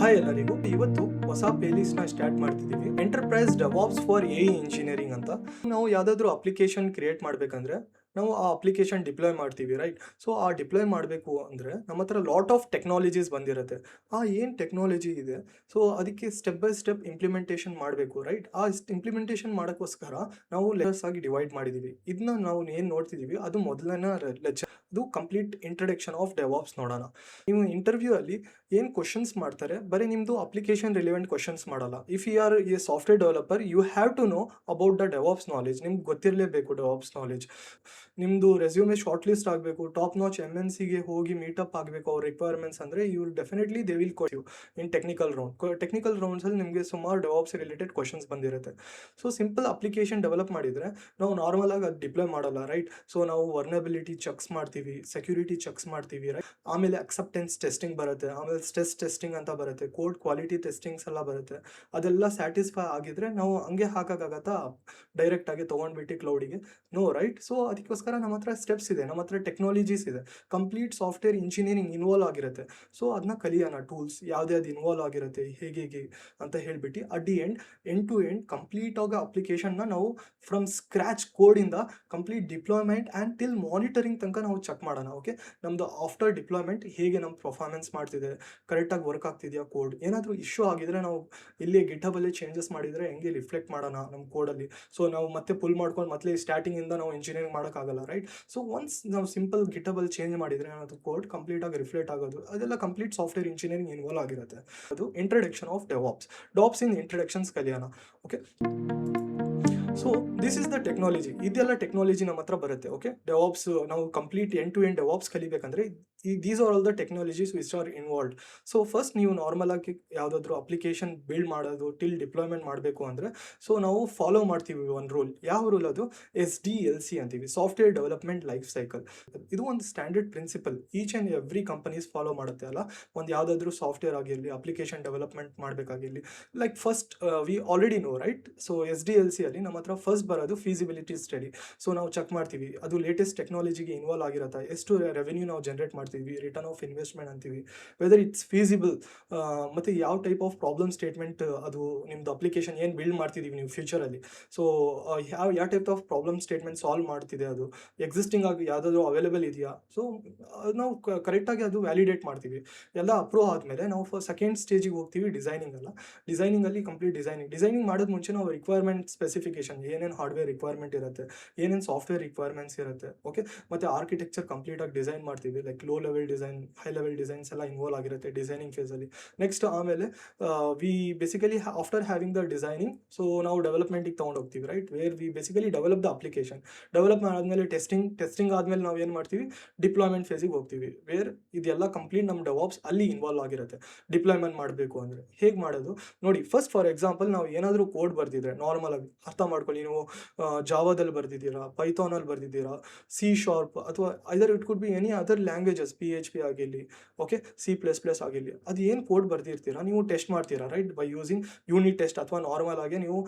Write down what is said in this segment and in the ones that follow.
Hi ಎಲ್ಲರಿಗೂ, ಇವತ್ತು ಹೊಸ ಪ್ಲೇಲಿಸ್ಟ್ ನ ಸ್ಟಾರ್ಟ್ ಮಾಡ್ತಿದ್ದೀವಿ. Enterprise DevOps for E engineering ಅಂತ. ನಾವು ಯಾವ್ದಾದ್ರು ಅಪ್ಲಿಕೇಶನ್ ಕ್ರಿಯೇಟ್ ಮಾಡ್ಬೇಕಂದ್ರೆ ನಾವು ಆ ಅಪ್ಲಿಕೇಶನ್ ಡಿಪ್ಲಾಯ್ ಮಾಡ್ತೀವಿ, ರೈಟ್? ಸೊ ಆ ಡಿಪ್ಲಾಯ್ ಮಾಡಬೇಕು ಅಂದರೆ ನಮ್ಮ ಹತ್ರ ಲಾಟ್ ಆಫ್ ಟೆಕ್ನಾಲಜೀಸ್ ಬಂದಿರುತ್ತೆ. ಆ ಏನು ಟೆಕ್ನಾಲಜಿ ಇದೆ, ಸೊ ಅದಕ್ಕೆ ಸ್ಟೆಪ್ ಬೈ ಸ್ಟೆಪ್ ಇಂಪ್ಲಿಮೆಂಟೇಷನ್ ಮಾಡಬೇಕು, ರೈಟ್? ಆ ಇಂಪ್ಲಿಮೆಂಟೇಷನ್ ಮಾಡೋಕ್ಕೋಸ್ಕರ ನಾವು ಲೆವೆಲ್ಸ್ ಆಗಿ ಡಿವೈಡ್ ಮಾಡಿದ್ದೀವಿ. ಇದನ್ನ ನಾವು ಏನು ನೋಡ್ತಿದ್ದೀವಿ ಅದು ಮೊದಲನೇ ಲೆಕ್ಚರ್. ಅದು ಕಂಪ್ಲೀಟ್ ಇಂಟ್ರಡಕ್ಷನ್ ಆಫ್ ಡೆವಾಪ್ಸ್ ನೋಡೋಣ. ನೀವು ಇಂಟರ್ವ್ಯೂ ಅಲ್ಲಿ ಏನು ಕ್ವಶನ್ಸ್ ಮಾಡ್ತಾರೆ, ಬರೀ ನಿಮ್ಮದು ಅಪ್ಲಿಕೇಶನ್ ರಿಲೆವೆಂಟ್ ಕ್ವಶನ್ಸ್ ಮಾಡಲ್ಲ. If you are a software developer, you have to know about the DevOps knowledge. ನಿಮ್ಗೆ ಗೊತ್ತಿರಲೇಬೇಕು ಡೆವಾಪ್ಸ್ ನಾಲೆಜ್. ನಿಮ್ಮದು ರೆಸ್ಯೂಮೆ ಶಾರ್ಟ್ ಲಿಸ್ಟ್ ಆಗಬೇಕು, ಟಾಪ್ ನಾಚ್ MNCಗೆ ಹೋಗಿ ಮೀಟಪ್ ಆಗಬೇಕು. ಅವ್ರ ರಿಕ್ವೈರ್ಮೆಂಟ್ಸ್ ಅಂದರೆ ಇವ್ರು definitely they will coach you in technical round. Technical ರೌಂಡ್ಸಲ್ಲಿ ನಿಮಗೆ ಸುಮಾರು ಡೆವಾಪ್ಸ್ ರಿಲೇಟೆಡ್ ಕ್ವಶನ್ಸ್ ಬಂದಿರುತ್ತೆ. ಸೊ ಸಿಂಪಲ್ ಅಪ್ಲಿಕೇಶನ್ ಡೆವಲಪ್ ಮಾಡಿದರೆ ನಾವು ನಾರ್ಮಲ್ ಆಗಿ ಅದು ಡಿಪ್ಲಾಯ್ ಮಾಡಲ್ಲ, ರೈಟ್? ಸೊ ನಾವು ವರ್ನಬಿಲಿಟಿ ಚೆಕ್ಸ್ ಮಾಡ್ತೀವಿ, ಸೆಕ್ಯೂರಿಟಿ ಚೆಕ್ಸ್ ಮಾಡ್ತೀವಿ, ರೈಟ್? ಆಮೇಲೆ ಅಕ್ಸೆಪ್ಟೆನ್ಸ್ ಟೆಸ್ಟಿಂಗ್ ಬರುತ್ತೆ, ಆಮೇಲೆ ಸ್ಟ್ರೆಸ್ ಟೆಸ್ಟಿಂಗ್ ಅಂತ ಬರುತ್ತೆ, ಕೋಡ್ ಕ್ವಾಲಿಟಿ ಟೆಸ್ಟಿಂಗ್ಸ್ ಎಲ್ಲ ಬರುತ್ತೆ. ಅದೆಲ್ಲ ಸ್ಯಾಟಿಸ್ಫೈ ಆಗಿದ್ರೆ ನಾವು ಹಂಗೆ ಹಾಕೋಕ್ಕಾಗತ್ತಾ ಡೈರೆಕ್ಟ್ ಆಗಿ ತೊಗೊಂಡ್ಬಿಟ್ಟು ಕ್ಲೌಡಿಗೆ? No, right? ಸೊ ಅದಕ್ಕೋಸ್ಕರ ನಮ್ಮ ಹತ್ರ ಸ್ಟೆಪ್ಸ್ ಇದೆ, ನಮ್ಮ ಹತ್ರ ಟೆಕ್ನಾಲಜೀಸ್ ಇದೆ. ಕಂಪ್ಲೀಟ್ ಸಾಫ್ಟ್ವೇರ್ ಇಂಜಿನಿಯರಿಂಗ್ ಇನ್ವಾಲ್ವ್ ಆಗಿರುತ್ತೆ. ಸೊ ಅದನ್ನ ಕಲಿಯೋಣ, ಟೂಲ್ಸ್ ಯಾವ್ದು ಇನ್ವಾಲ್ವ್ ಆಗಿರುತ್ತೆ, ಹೇಗೆ ಅಂತ ಹೇಳ್ಬಿಟ್ಟು at the end to end complete ಆಗಿ ಅಪ್ಲಿಕೇಶನ್ನ ನಾವು ಫ್ರಮ್ ಸ್ಕ್ರ್ಯಾಚ್ ಕೋಡಿಂದ complete deployment and till monitoring ತನಕ ನಾವು ಚೆಕ್ ಮಾಡೋಣ. ಓಕೆ, ನಮ್ಮದು ಆಫ್ಟರ್ ಡಿಪ್ಲಾಯ್ಮೆಂಟ್ ಹೇಗೆ ನಮ್ಮ ಪರ್ಫಾರ್ಮೆನ್ಸ್ ಮಾಡ್ತಿದೆ, ಕರೆಕ್ಟಾಗಿ ವರ್ಕ್ ಆಗ್ತಿದೆಯಾ ಕೋಡ್. ಏನಾದರೂ ಇಶ್ಯೂ ಆಗಿದ್ರೆ ನಾವು ಇಲ್ಲಿ ಗಿಟಬಲ್ಲಿ ಚೇಂಜಸ್ ಮಾಡಿದರೆ ಹೆಂಗೆ ರಿಫ್ಲೆಕ್ಟ್ ಮಾಡೋಣ ನಮ್ಮ ಕೋಡಲ್ಲಿ. ಸೊ ನಾವು ಮತ್ತೆ ಪುಲ್ ಮಾಡ್ಕೊಂಡು ಮತ್ತೆ ಸ್ಟಾರ್ಟಿಂಗಿಂದ ನಾವು ಇಂಜಿನಿಯರಿಂಗ್ ಮಾಡೋಕ್ಕಾಗಲ್ಲ, ರೈಟ್? ಸೊ ಒನ್ಸ್ ನಾವು ಸಿಂಪಲ್ ಗಿಟಬಲ್ ಚೇಂಜ್ ಮಾಡಿದರೆ ಏನಾದರೂ ಕೋಡ್ ಕಂಪ್ಲೀಟಾಗಿ ರಿಫ್ಲೆಕ್ಟ್ ಆಗೋದು, ಅದೆಲ್ಲ ಕಂಪ್ಲೀಟ್ ಸಾಫ್ಟ್ವೇರ್ ಇಂಜಿನಿಯರಿಂಗ್ ಇನ್ವಾಲ್ವ್ ಆಗಿರುತ್ತೆ. ಅದು introduction of DevOps in introductions ಕಲಿಯೋಣ. Okay, so this is the technology. ಇದೆಲ್ಲ ಟೆಕ್ನಾಲಜಿ ನಮ್ಮ ಹತ್ರ ಬರುತ್ತೆ. ಓಕೆ, ಡೆವಾಪ್ಸ್ ನಾವು complete end to end DevOps ಕಲಿಬೇಕಂದ್ರೆ these are all the technologies which are involved. So first ನೀವು ನಾರ್ಮಲ್ ಆಗಿ ಯಾವುದಾದ್ರೂ ಅಪ್ಲಿಕೇಶನ್ ಬಿಲ್ಡ್ ಮಾಡೋದು ಟಿಲ್ ಡಿಪ್ಲಾಯ್ಮೆಂಟ್ ಮಾಡಬೇಕು ಅಂದರೆ ಸೊ ನಾವು ಫಾಲೋ ಮಾಡ್ತೀವಿ ಒಂದು ರೂಲ್. ಯಾವ ರೂಲ್ ಅದು? SDLC ಅಂತೀವಿ, ಸಾಫ್ಟ್ವೇರ್ ಡೆವಲಪ್ಮೆಂಟ್ ಲೈಫ್ ಸೈಕಲ್. ಇದು ಒಂದು standard principle each and every companies follow ಮಾಡುತ್ತೆ ಅಲ್ಲ. ಒಂದು ಯಾವುದಾದ್ರೂ ಸಾಫ್ಟ್ವೇರ್ ಆಗಿರಲಿ, ಅಪ್ಲಿಕೇಶನ್ ಡೆವಲಪ್ಮೆಂಟ್ ಮಾಡಬೇಕಾಗಿರಲಿ, like first we already know, right? So SDLC ಅಲ್ಲಿ ನಮ್ಮ ಹತ್ರ ಫಸ್ಟ್ ಬರೋದು ಫೀಸಿಬಿಲಿಟಿ ಸ್ಟಡಿ. ಸೊ ನಾವು ಚೆಕ್ ಮಾಡ್ತೀವಿ ಅದು ಲೇಟೆಸ್ಟ್ ಟೆಕ್ನಾಲಜಿಗೆ ಇನ್ವಾಲ್ವ್ ಆಗಿರುತ್ತೆ, ಎಷ್ಟು ರೆವೆನ್ಯೂ ನಾವು ಜನರೇಟ್ ಮಾಡ್ತೀವಿ, ರಿಟರ್ನ್ ಆಫ್ ಇನ್ವೆಸ್ಟ್ಮೆಂಟ್ ಅಂತೀವಿ, ವೆದರ್ ಇಟ್ಸ್ ಫೀಸಿಬಲ್, ಮತ್ತು ಯಾವ ಟೈಪ್ ಆಫ್ ಪ್ರಾಬ್ಲಮ್ ಸ್ಟೇಟ್ಮೆಂಟ್ ಅದು ನಿಮ್ಮದು ಅಪ್ಲಿಕೇಶನ್ ಏನು ಬಿಲ್ಡ್ ಮಾಡ್ತಿದ್ದೀವಿ ನೀವು ಫ್ಯೂಚರಲ್ಲಿ. ಸೊ ಯಾವ type of problem statement solve ಮಾಡ್ತಿದೆ, ಅದು ಎಕ್ಸಿಸ್ಟಿಂಗ್ ಆಗಿ ಯಾವುದಾದ್ರೂ ಅವೈಲೇಬಲ್ ಇದೆಯಾ. ಸೊ ನಾವು ಕರೆಕ್ಟಾಗಿ ಅದು ವ್ಯಾಲಿಡೇಟ್ ಮಾಡ್ತೀವಿ. ಎಲ್ಲ ಅಪ್ರೂವ್ ಆದಮೇಲೆ ನಾವು ಸೆಕೆಂಡ್ ಸ್ಟೇಜಿಗೆ ಹೋಗ್ತೀವಿ, ಡಿಸೈನಿಂಗ್ ಅಲ್ಲ. ಡಿಸೈನಿಂಗಲ್ಲಿ ಕಂಪ್ಲೀಟ್ ಡಿಸೈನಿಂಗ್ ಮಾಡೋದು ಮುಂಚೆ ನಾವು ರಿಕ್ವೈರ್ಮೆಂಟ್ ಸ್ಪೆಸಿಫಿಕೇಶನ್, ಏನೇನು ಹಾರ್ಡ್ವೇರ್ ರಿಕ್ವೈರ್ಮೆಂಟ್ ಇರುತ್ತೆ, ಏನೇನು ಸಾಫ್ಟ್ವೇರ್ ರಿಕ್ವೈರ್ಮೆಂಟ್ಸ್ ಇರುತ್ತೆ, ಓಕೆ, ಮತ್ತು ಆರ್ಕಿಟೆಕ್ಚರ್ ಕಂಪ್ಲೀಟಾಗಿ ಡಿಸೈನ್ ಮಾಡ್ತೀವಿ. Like low level design, high level designs ಎಲ್ಲ ಇನ್ವಾಲ್ವ್ ಆಗಿರುತ್ತೆ ಡಿಸೈನಿಂಗ್ ಫೇಸಲ್ಲಿ. ನೆಕ್ಸ್ಟ್ ಆಮೇಲೆ we basically after having the designing, so ನಾವು ಡೆವಲಪ್ಮೆಂಟಿಗೆ ತೊಗೊಂಡು ಹೋಗ್ತೀವಿ, right? Where we basically develop the application. Develop ಆದಮೇಲೆ ಟೆಸ್ಟಿಂಗ್ ಆದಮೇಲೆ ನಾವು ಏನು ಮಾಡ್ತೀವಿ, ಡಿಪ್ಲಾಯ್ಮೆಂಟ್ ಫೇಸಿಗೆ ಹೋಗ್ತೀವಿ, ವೇರ್ ಇದೆಲ್ಲ ಕಂಪ್ಲೀಟ್ ನಮ್ಮ ಡೆವಾಪ್ಸ್ ಅಲ್ಲಿ ಇನ್ವಾಲ್ವ್ ಆಗಿರುತ್ತೆ. ಡಿಪ್ಲಾಯ್ಮೆಂಟ್ ಮಾಡಬೇಕು ಅಂದರೆ ಹೇಗೆ ಮಾಡೋದು ನೋಡಿ. ಫಸ್ಟ್ ಫಾರ್ ಎಕ್ಸಾಂಪಲ್ ನಾವು ಏನಾದರೂ ಕೋಡ್ ಬರ್ದಿದ್ರೆ ನಾರ್ಮಲ್ ಆಗಿ ಅರ್ಥ ಮಾಡ್ಕೊಳ್ಳಿ. ನೀವು ಜಾವಾದಲ್ಲಿ ಬರ್ದಿದ್ದೀರಾ, ಪೈಥಾನಲ್ಲಿ ಬರ್ದಿದ್ದೀರಾ, C# ಅಥವಾ either it could be any other languages, PHP ಆಗಿರಲಿ, ಓಕೆ, C++ ಆಗಿರಲಿ, ಅದು ಏನು ಕೋಡ್ ಬರ್ದಿರ್ತೀರಾ ನೀವು ಟೆಸ್ಟ್ ಮಾಡ್ತೀರಾ, right? By using unit test ಅಥವಾ ನಾರ್ಮಲ್ ಆಗಿ ನೀವು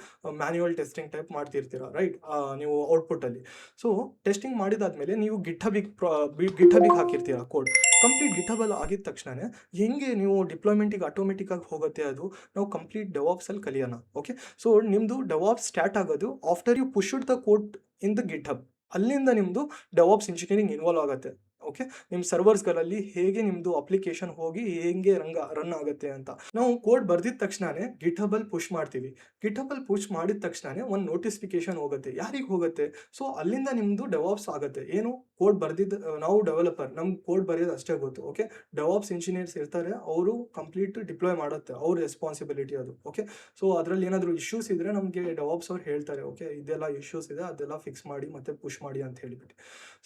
ಮ್ಯಾನ್ಯುವಲ್ ಟೆಸ್ಟಿಂಗ್ ಟೈಪ್ ಮಾಡ್ತಿರ್ತೀರಾ, ರೈಟ್? ನೀವು ಔಟ್ಪುಟ್ಟಲ್ಲಿ. ಸೊ ಟೆಸ್ಟಿಂಗ್ ಮಾಡಿದಾದ್ಮೇಲೆ ನೀವು ಗಿಟ್ಹಬಿಗೆ ಹಾಕಿರ್ತೀರಾ ಕೋಡ್. ಕಂಪ್ಲೀಟ್ ಗಿಟಬಲ್ ಆಗಿದ ತಕ್ಷಣವೇ ಹೆಂಗೆ ನೀವು ಡಿಪ್ಲಾಯ್ಮೆಂಟಿಗೆ ಆಟೋಮೆಟಿಕ್ಕಾಗಿ ಹೋಗುತ್ತೆ, ಅದು ನಾವು ಕಂಪ್ಲೀಟ್ ಡೆವಾಪ್ಸಲ್ಲಿ ಕಲಿಯೋಣ. ಓಕೆ, ಸೊ ನಿಮ್ಮದು ಡೆವಾಪ್ಸ್ ಸ್ಟಾರ್ಟ್ ಆಗೋದು after you pushed the code in the GitHub. ಅಲ್ಲಿಂದ ನಿಮ್ಮದು ಡೆವಾಪ್ಸ್ ಇಂಜಿನಿಯರಿಂಗ್ ಇನ್ವಾಲ್ವ್ ಆಗುತ್ತೆ. ಓಕೆ, ನಿಮ್ಮ ಸರ್ವರ್ಸ್ಗಳಲ್ಲಿ ಹೇಗೆ ನಿಮ್ಮದು ಅಪ್ಲಿಕೇಶನ್ ಹೋಗಿ ಹೇಗೆ ರನ್ ಆಗುತ್ತೆ ಅಂತ. ನಾವು ಕೋಡ್ ಬರ್ದಿದ ತಕ್ಷಣವೇ ಗಿಟ್ಹಬಲ್ಲಿ ಪುಷ್ ಮಾಡ್ತೀವಿ. ಗಿಟ್ಹಬಲ್ಲಿ ಪುಷ್ ಮಾಡಿದ ತಕ್ಷಣವೇ ಒಂದು ನೋಟಿಫಿಕೇಶನ್ ಹೋಗುತ್ತೆ. ಯಾರಿಗೆ ಹೋಗುತ್ತೆ? ಸೊ ಅಲ್ಲಿಂದ ನಿಮ್ಮದು ಡೆವಾಪ್ಸ್ ಆಗುತ್ತೆ. ಏನು ಕೋಡ್ ಬರ್ದಿದ್ದು, ನಾವು ಡೆವಲಪರ್, ನಮ್ಗೆ ಕೋಡ್ ಬರೆಯೋದು ಅಷ್ಟೇ ಗೊತ್ತು. ಓಕೆ, ಡೆವಾಪ್ಸ್ ಇಂಜಿನಿಯರ್ಸ್ ಇರ್ತಾರೆ, ಅವರು ಕಂಪ್ಲೀಟ್ ಡಿಪ್ಲಾಯ್ ಮಾಡುತ್ತೆ, ಅವ್ರ ರೆಸ್ಪಾನ್ಸಿಬಿಲಿಟಿ ಅದು. ಓಕೆ, ಸೊ ಅದರಲ್ಲಿ ಏನಾದರೂ ಇಶ್ಯೂಸ್ ಇದ್ದರೆ ನಮಗೆ ಡೆವಾಪ್ಸ್ ಅವ್ರು ಹೇಳ್ತಾರೆ, ಓಕೆ ಇದೆಲ್ಲ ಇಶ್ಯೂಸ್ ಇದೆ, ಅದೆಲ್ಲ ಫಿಕ್ಸ್ ಮಾಡಿ ಮತ್ತೆ ಪುಷ್ ಮಾಡಿ ಅಂತ ಹೇಳಿಬಿಟ್ಟು.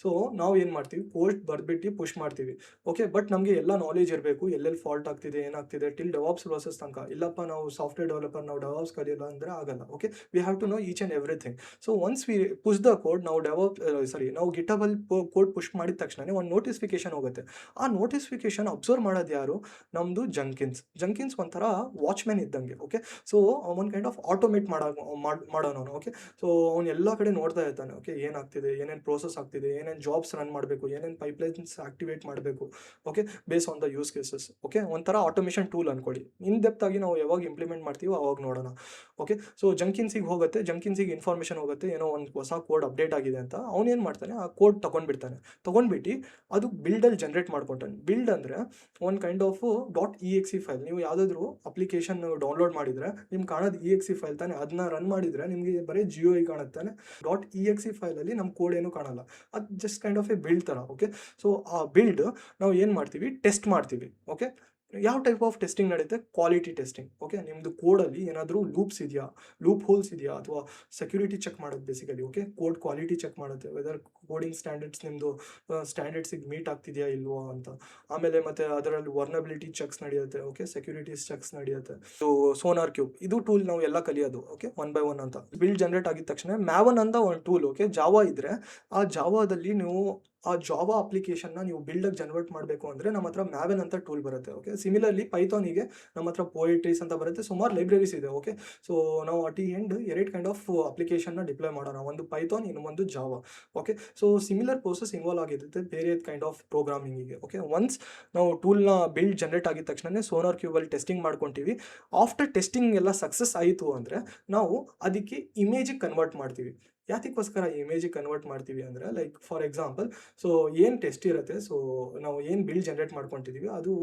ಸೊ ನಾವು ಏನು ಮಾಡ್ತೀವಿ, ಕೋಡ್ ಬರ್ಬಿಟ್ಟು ಪುಷ್ ಮಾಡ್ತೀವಿ. ಓಕೆ, ಬಟ್ ನಮಗೆ ಎಲ್ಲ ನಾಲೆಜ್ ಇರಬೇಕು, ಎಲ್ಲೆಲ್ಲಿ ಫಾಲ್ಟ್ ಆಗ್ತಿದೆ, ಏನಾಗ್ತಿದೆ, ಟಿಲ್ ಡೆವಾಪ್ಸ್ ಪ್ರೋಸೆಸ್ ತನಕ. ಇಲ್ಲಪ್ಪ ನಾವು ಸಾಫ್ಟ್ವೇರ್ ಡೆವಲಪರ್, ನಾವು ಡೆವಾಪ್ಸ್ ಕಲಿಯಲ್ಲ ಅಂದರೆ ಆಗಲ್ಲ. Okay, we have to know each and everything. So once we push the code, ನಾವು ನಾವು ಗಿಟಬಲ್ ಕೋಡ್ ಪುಷ್ ಮಾಡಿದ ತಕ್ಷಣ ಒಂದು ನೋಟಿಫಿಕೇಶನ್ ಹೋಗುತ್ತೆ. ಆ ನೋಟಿಫಿಕೇಶನ್ ಅಬ್ಸರ್ವ್ ಮಾಡೋದು ಯಾರು? ನಮ್ಮದು ಜಂಕಿನ್ಸ್ ಒಂಥರ ವಾಚ್ಮ್ಯಾನ್ ಇದ್ದಂಗೆ. ಓಕೆ, ಸೊ ಒಂದು ಕೈಂಡ್ ಆಫ್ ಆಟೋಮೇಟ್ ಮಾಡೋನು. ಓಕೆ, ಸೊ ಅವ್ನು ಎಲ್ಲ ಕಡೆ ನೋಡ್ತಾ ಇರ್ತಾನೆ. ಓಕೆ, ಏನಾಗ್ತಿದೆ, ಏನೇನು ಪ್ರೋಸೆಸ್ ಆಗ್ತಿದೆ, ಏನೇನು ಜಾಬ್ಸ್ ರನ್ ಮಾಡಬೇಕು, ಏನೇನು ಪೈಪ್ಲೈನ್ಸ್ ಆಕ್ಟಿವೇಟ್ ಮಾಡಬೇಕು. Okay, base on the use cases. Okay, ಒಂಥರ ಆಟೋಮೇಷನ್ ಟೂಲ್ ಅನ್ಕೊಳ್ಳಿ. ಇನ್ ಡೆಪ್ತ್ ಆಗಿ ನಾವು ಯಾವಾಗ ಇಂಪ್ಲಿಮೆಂಟ್ ಮಾಡ್ತೀವೋ ಅವಾಗ ನೋಡೋಣ. ಓಕೆ, ಸೊ ಜಂಕಿನ್ಸಿಗೆ ಹೋಗುತ್ತೆ, ಜಂಕಿನ್ಸಿಗೆ ಇನ್ಫಾರ್ಮೇಷನ್ ಹೋಗುತ್ತೆ, ಏನೋ ಒಂದು ಹೊಸ ಕೋಡ್ ಅಪ್ಡೇಟ್ ಆಗಿದೆ ಅಂತ. ಅವನೇನು ಮಾಡ್ತಾನೆ, ಆ ಕೋಡ್ ತೊಗೊಂಡ್ಬಿಟ್ಟು ಅದು ಬಿಲ್ಡಲ್ಲಿ ಜನರೇಟ್ ಮಾಡ್ಕೊತಾನೆ. ಬಿಲ್ಡ್ ಅಂದರೆ ಒಂದು ಕೈಂಡ್ ಆಫ್ .exe ಫೈಲ್. ನೀವು ಯಾವುದಾದ್ರೂ ಅಪ್ಲಿಕೇಶನ್ ಡೌನ್ಲೋಡ್ ಮಾಡಿದರೆ ನಿಮ್ಗೆ ಕಾಣೋದು exe ಫೈಲ್ ತಾನೆ. ಅದನ್ನ ರನ್ ಮಾಡಿದರೆ ನಿಮಗೆ ಬರೀ GUI ಕಾಣುತ್ತಾನೆ. .exe ಫೈಲಲ್ಲಿ ನಮ್ಮ ಕೋಡ್ ಏನೂ ಕಾಣಲ್ಲ. ಅದು just kind of a build ಥರ. ಓಕೆ, ಸೊ ಆ ಬಿಲ್ಡ್ ನಾವು ಏನು ಮಾಡ್ತೀವಿ, ಟೆಸ್ಟ್ ಮಾಡ್ತೀವಿ. ಓಕೆ, ಯಾವ ಟೈಪ್ ಆಫ್ ಟೆಸ್ಟಿಂಗ್ ನಡೆಯುತ್ತೆ? Quality testing. ಓಕೆ, ನಿಮ್ಮದು ಕೋಡಲ್ಲಿ ಏನಾದರೂ ಲೂಪ್ ಹೋಲ್ಸ್ ಇದೆಯಾ ಅಥವಾ ಸೆಕ್ಯೂರಿಟಿ ಚೆಕ್ ಮಾಡೋದು basically. Okay, code quality check ಮಾಡುತ್ತೆ, ವೆದರ್ ಕೋಡಿಂಗ್ ಸ್ಟ್ಯಾಂಡರ್ಡ್ಸ್ ನಿಮ್ಮದು ಸ್ಟ್ಯಾಂಡರ್ಡ್ಸಿಗೆ ಮೀಟ್ ಆಗ್ತಿದೆಯಾ ಇಲ್ವೋ ಅಂತ. ಆಮೇಲೆ ಮತ್ತೆ ಅದರಲ್ಲಿ ವರ್ನಬಿಲಿಟಿ ಚೆಕ್ಸ್ ನಡೆಯುತ್ತೆ. ಓಕೆ, ಸೆಕ್ಯೂರಿಟೀಸ್ ಚೆಕ್ಸ್ ನಡೆಯುತ್ತೆ. ಸೊ ಸೋನಾರ್ ಕ್ಯೂಬ್ ಇದು ಟೂಲ್ ನಾವು ಎಲ್ಲ ಕಲಿಯೋದು. ಓಕೆ, 1 by 1 ಅಂತ. ಬಿಲ್ಡ್ ಜನರೇಟ್ ಆಗಿದ ತಕ್ಷಣ ಮ್ಯಾವನ್ ಅಂತ ಒಂದು ಟೂಲ್. ಓಕೆ, ಜಾವಾ ಇದ್ದರೆ ಆ ಜಾವಾದಲ್ಲಿ ನೀವು ಆ ಜಾವಾ ಅಪ್ಲಿಕೇಶನ್ನ ನೀವು ಬಿಲ್ಡಾಗಿ ಜನರೇಟ್ ಮಾಡಬೇಕು ಅಂದರೆ ನಮ್ಮ ಹತ್ರ ಮ್ಯಾವೆನ್ ಅಂತ ಟೂಲ್ ಬರುತ್ತೆ. ಓಕೆ, ಸಿಮಿಲರ್ಲಿ ಪೈಥಾನಿಗೆ ನಮ್ಮ ಹತ್ರ ಪೋಯಟ್ರೀಸ್ ಅಂತ ಬರುತ್ತೆ, ಸುಮಾರು ಲೈಬ್ರರೀಸ್ ಇದೆ. ಓಕೆ, ಸೊ ನಾವು at the end 2 kind of ಅಪ್ಲಿಕೇಶನ್ನ ಡಿಪ್ಲಾಯ್ ಮಾಡೋಣ, ಒಂದು ಪೈಥಾನ್, ಇನ್ನೊಂದು Java. Okay, so similar process involve ಆಗಿರುತ್ತೆ ಬೇರೆ ಕೈಂಡ್ ಆಫ್ ಪ್ರೋಗ್ರಾಮಿಂಗಿಗೆ. ಓಕೆ, ಒನ್ಸ್ ನಾವು ಟೂಲ್ನ ಬಿಲ್ಡ್ ಜನರೇಟ್ ಆಗಿದ ತಕ್ಷಣ ಸೋನಾರ್ ಕ್ಯೂಬಲ್ಲಿ ಟೆಸ್ಟಿಂಗ್ ಮಾಡ್ಕೊತೀವಿ. ಆಫ್ಟರ್ ಟೆಸ್ಟಿಂಗ್ ಎಲ್ಲ ಸಕ್ಸಸ್ ಆಯಿತು ಅಂದರೆ ನಾವು ಅದಕ್ಕೆ ಇಮೇಜಿಗೆ ಕನ್ವರ್ಟ್ ಮಾಡ್ತೀವಿ. ಯಾತಕ್ಕೋಸ್ಕರ ಇಮೇಜಿಗೆ ಕನ್ವರ್ಟ್ ಮಾಡ್ತೀವಿ ಅಂದರೆ, ಲೈಕ್ ಫಾರ್ ಎಕ್ಸಾಂಪಲ್, ಸೊ ಏನು ಟೆಸ್ಟ್ ಇರುತ್ತೆ, ಸೊ ನಾವು ಏನು ಬಿಲ್ಡ್ ಜನರೇಟ್ ಮಾಡ್ಕೊತಿದ್ದೀವಿ ಅದು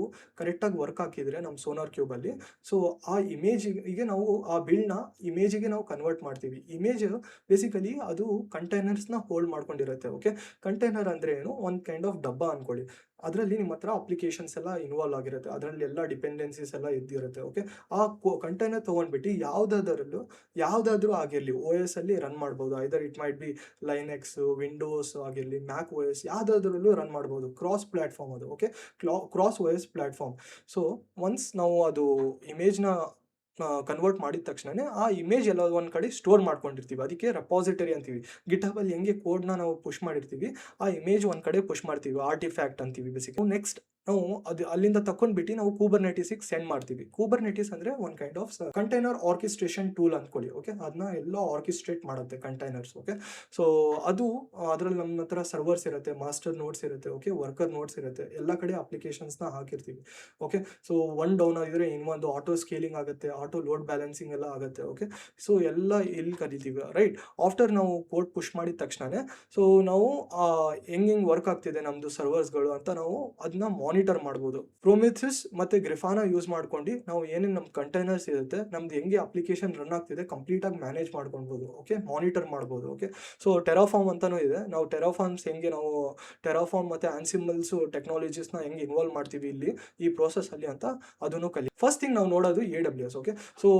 ಕರೆಕ್ಟಾಗಿ ವರ್ಕ್ ಹಾಕಿದರೆ ನಮ್ಮ ಸೋನಾರ್ ಕ್ಯೂಬಲ್ಲಿ, ಸೊ ಆ ಇಮೇಜಿಗೆ ನಾವು ಆ ಬಿಲ್ಡ್ನ ಇಮೇಜಿಗೆ ನಾವು ಕನ್ವರ್ಟ್ ಮಾಡ್ತೀವಿ. ಇಮೇಜ್ ಬೇಸಿಕಲಿ ಅದು ಕಂಟೈನರ್ಸ್ನ ಹೋಲ್ಡ್ ಮಾಡ್ಕೊಂಡಿರುತ್ತೆ. ಓಕೆ, ಕಂಟೈನರ್ ಅಂದರೆ ಏನು? ಒಂದು ಕೈಂಡ್ ಆಫ್ ಡಬ್ಬ ಅಂದ್ಕೊಳ್ಳಿ. ಅದರಲ್ಲಿ ನಿಮ್ಮ ಹತ್ರ ಅಪ್ಲಿಕೇಶನ್ಸ್ ಎಲ್ಲ ಇನ್ವಾಲ್ವ್ ಆಗಿರುತ್ತೆ, ಅದರಲ್ಲಿ ಎಲ್ಲ ಡಿಪೆಂಡೆನ್ಸೀಸ್ ಎಲ್ಲ ಇದ್ದಿರುತ್ತೆ. ಓಕೆ, ಆ ಕಂಟೈನರ್ ತೊಗೊಂಡ್ಬಿಟ್ಟು ಯಾವುದಾದ್ರೂ ಆಗಿರಲಿ OS ಅಲ್ಲಿ ರನ್ ಮಾಡ್ಬೋದು. Either it might be Linux, Windows ಆಗಿರಲಿ, ಮ್ಯಾಕ್ OS, ಯಾವುದಾದ್ರಲ್ಲೂ ರನ್ ಮಾಡ್ಬೋದು. ಕ್ರಾಸ್ ಪ್ಲ್ಯಾಟ್ಫಾರ್ಮ್ ಅದು. Okay, cross OS platform. So once ನಾವು ಅದು ಇಮೇಜ್ನ ಕನ್ವರ್ಟ್ ಮಾಡಿದ ತಕ್ಷಣ ಆ ಇಮೇಜ್ ಎಲ್ಲ ಒಂದು ಕಡೆ ಸ್ಟೋರ್ ಮಾಡ್ಕೊಂಡಿರ್ತೀವಿ. ಅದಕ್ಕೆ ರೆಪಾಸಿಟರಿ ಅಂತೀವಿ. ಗಿಟ್ಹಬಲ್ಲಿ ಹೆಂಗೆ ಕೋಡ್ನ ನಾವು ಪುಷ್ ಮಾಡಿರ್ತೀವಿ, ಆ ಇಮೇಜ್ ಒಂದು ಕಡೆ ಪುಷ್ ಮಾಡ್ತೀವಿ, ಆರ್ಟಿಫ್ಯಾಕ್ಟ್ ಅಂತೀವಿ ಬೇಸಿಕಲಿ. ನೆಕ್ಸ್ಟ್ ನಾವು ಅದು ಅಲ್ಲಿಂದ ತಗೊಂಡ್ಬಿಟ್ಟು ನಾವು ಕೂಬರ್ನೆಟಿಸಿಗೆ ಸೆಂಡ್ ಮಾಡ್ತೀವಿ. ಕೂಬರ್ನೆಟಿಸ್ ಅಂದರೆ ಒಂದು kind of container orchestration tool ಅಂದ್ಕೊಳ್ಳಿ. ಓಕೆ, ಅದನ್ನ ಎಲ್ಲ ಆರ್ಕೆಸ್ಟ್ರೇಟ್ ಮಾಡುತ್ತೆ ಕಂಟೈನರ್ಸ್. ಓಕೆ, ಸೊ ಅದು ಅದರಲ್ಲಿ ನಮ್ಮ ಹತ್ರ ಸರ್ವರ್ಸ್ ಇರುತ್ತೆ, ಮಾಸ್ಟರ್ ನೋಡ್ಸ್ ಇರುತ್ತೆ. ಓಕೆ, ವರ್ಕರ್ ನೋಡ್ಸ್ ಇರುತ್ತೆ, ಎಲ್ಲ ಕಡೆ ಅಪ್ಲಿಕೇಶನ್ಸ್ನ ಹಾಕಿರ್ತೀವಿ. ಓಕೆ, ಸೊ ಒನ್ ಡೌನ್ ಆಗಿದ್ರೆ ಇನ್ನೊಂದು ಆಟೋ ಸ್ಕೇಲಿಂಗ್ ಆಗುತ್ತೆ, ಆಟೋ ಲೋಡ್ ಬ್ಯಾಲೆನ್ಸಿಂಗ್ ಎಲ್ಲ ಆಗುತ್ತೆ. ಓಕೆ, ಸೊ ಎಲ್ಲ ಇಲ್ಲಿ ಕಲಿತೀವಿ. ರೈಟ್, ಆಫ್ಟರ್ ನಾವು ಕೋಡ್ ಪುಷ್ ಮಾಡಿದ ತಕ್ಷಣ ಸೊ ನಾವು ಹೆಂಗೆ ವರ್ಕ್ ಆಗ್ತಿದೆ ನಮ್ಮದು ಸರ್ವರ್ಸ್ಗಳು ಅಂತ ನಾವು ಅದನ್ನ ಮಾನಿಟರ್ ಮಾಡ್ಬೋದು. ಪ್ರೊಮಿಥಿಸ್ ಮತ್ತು ಗ್ರಿಫಾನ ಯೂಸ್ ಮಾಡ್ಕೊಂಡು ನಾವು ಏನೇನು ನಮ್ಮ ಕಂಟೈನರ್ಸ್ ಇರುತ್ತೆ, ನಮ್ದು ಹೆಂಗೆ ಅಪ್ಲಿಕೇಶನ್ ರನ್ ಆಗ್ತಿದೆ ಕಂಪ್ಲೀಟಾಗಿ ಮ್ಯಾನೇಜ್ ಮಾಡ್ಕೊಳ್ಬೋದು. ಓಕೆ, ಮಾನಿಟರ್ ಮಾಡ್ಬೋದು. ಓಕೆ, ಸೊ ಟೆರಾಫಾರ್ಮ್ ಅಂತಲೂ ಇದೆ. ನಾವು ಟೆರಾಫಾರ್ಮ್ಸ್ ಹೆಂಗೆ ನಾವು ಟೆರಾಫಾರ್ಮ್ ಮತ್ತು ಆನ್ಸಿಮಲ್ಸು ಟೆಕ್ನಾಲಜೀಸ್ನ ಹೆಂಗೆ ಇನ್ವಾಲ್ವ್ ಮಾಡ್ತೀವಿ ಇಲ್ಲಿ ಈ ಪ್ರೋಸೆಸ್ಸಲ್ಲಿ ಅಂತ ಅದನ್ನು ಕಲಿ. ಫಸ್ಟ್ ಥಿಂಗ್ ನಾವು ನೋಡೋದು AWS. ಓಕೆ, ಸೊ